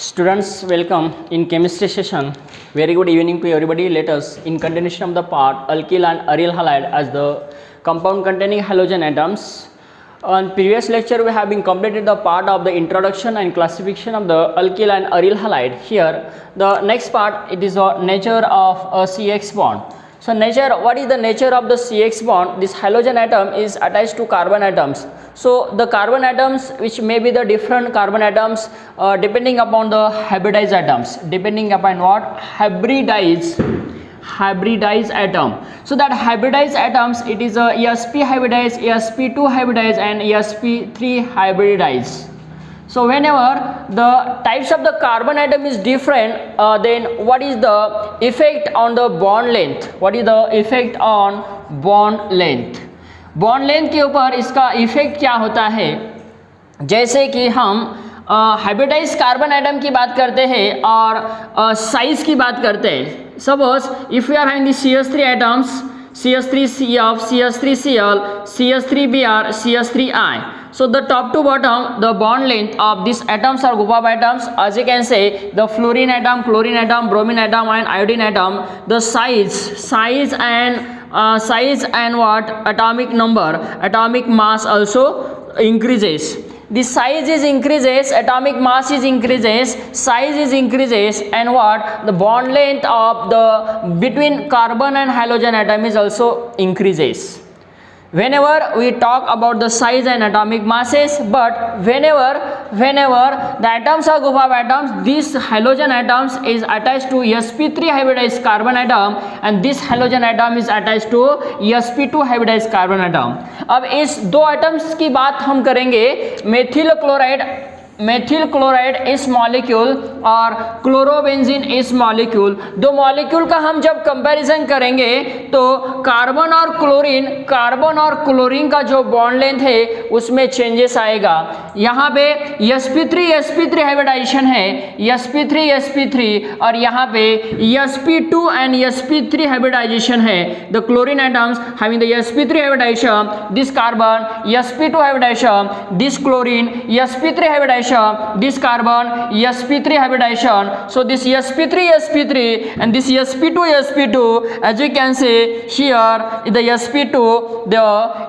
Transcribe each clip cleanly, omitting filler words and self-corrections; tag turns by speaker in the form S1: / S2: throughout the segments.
S1: Students, welcome in chemistry session. Very good evening to everybody. Let us, in continuation of the part alkyl and aryl halide as the compound containing halogen atoms. On previous lecture, we have been completed the part of the introduction and classification of the alkyl and aryl halide. Here, the next part, it is the nature of a CX bond. So what is the nature of the CX bond? This halogen atom is attached to carbon atoms. So the carbon atoms, which may be the different carbon atoms depending upon the hybridized atoms, depending upon what? Hybridized atom. So that hybridized atoms, it is a sp hybridized, sp2 hybridized and sp3 hybridized. So whenever the types of the carbon atom is different, then what is the effect on the bond length? What is the effect on bond length? Bond length के ऊपर इसका effect क्या होता है? जैसे कि हम hybridise carbon atom की बात करते हैं और साइज की बात करते हैं. Suppose if you are having the CH3 atoms, CH3CF, CH3Cl, CH3Br, CH3I. So the top to bottom, the bond length of these atoms or group of atoms, as you can say, the fluorine atom, chlorine atom, bromine atom and iodine atom, the size and what? Atomic number, atomic mass also increases. The size is increases, atomic mass is increases, size is increases, and what? The bond length of the between carbon and halogen atom is also increases. Whenever we talk about the size and atomic masses, but whenever the atoms are group of atoms, this halogen atoms is attached to sp3 hybridized carbon atom and this halogen atom is attached to sp2 hybridized carbon atom. अब इस दो atoms की बात हम करेंगे. Methyl chloride इस molecule और chlorobenzene इस मॉलिक्यूल, दो मॉलिक्यूल का हम जब कंपैरिजन करेंगे तो कार्बन और क्लोरीन का जो बॉन्ड लेंथ है उसमें चेंजेस आएगा. यहाँ पे sp3 हाइब्रिडाइजेशन है, sp3 और यहाँ पे sp2 एंड sp3 हाइब्रिडाइजेशन है. The chlorine atoms having the sp3 hybridisation, this carbon sp2 hybridisation, this chlorine sp3 hybridisation, this carbon sp3 hybridization. So this sp3 and this sp2 as we can say here the sp2 the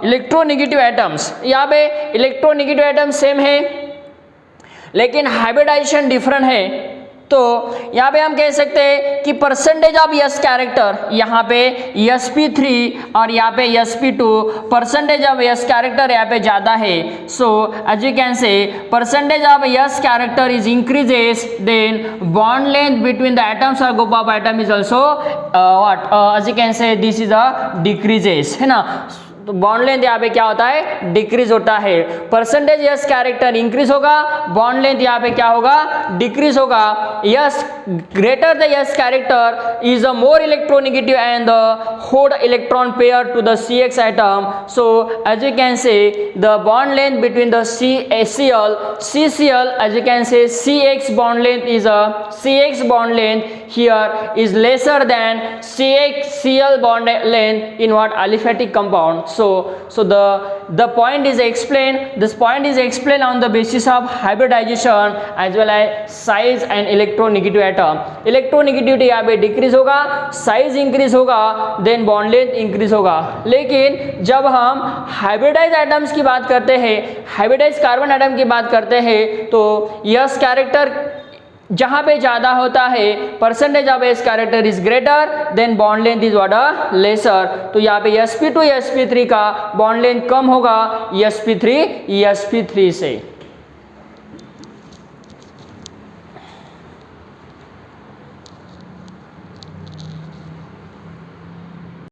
S1: electronegative atoms. यहाँ पे electronegative atom same है लेकिन hybridisation different है. तो यहाँ पे हम कह सकते हैं कि परसेंटेज ऑफ यस कैरेक्टर, यहाँ पे sp3 और यहाँ पे sp2, percentage of s character यहाँ पे ज़्यादा है. So as you can say percentage of s character is increases, then bond length between the atoms और group of atom is also what as you can say this is a decreases, है ना. तो bond length यहाँ पे क्या होता है? Decrease होता है. परसेंटेज यस कैरेक्टर इंक्रीज होगा, बॉन्ड लेंथ यहाँ पे क्या होगा? डिक्रीज होगा. S greater the s character is a more electronegative and the hold electron pair to the CX atom. So as you can say the bond length between the CCl as you can say CX bond length is a CX bond length here is lesser than CXCl bond length in what? Aliphatic compound. So the point is explained. This point is explained on the basis of hybridization as well as size and electronegative atom. Electronegativity यहाँ पे decrease होगा, size increase होगा, then bond length increase होगा. लेकिन जब हम hybridized atoms की बात करते हैं, hybridized carbon atom की बात करते हैं, तो यस कैरेक्टर जहाँ पे ज़्यादा होता है, percentage of s character is greater, then bond length is what? Lesser. तो यहाँ पे sp2 sp3 का बॉन्ड लेंथ कम होगा sp3 से.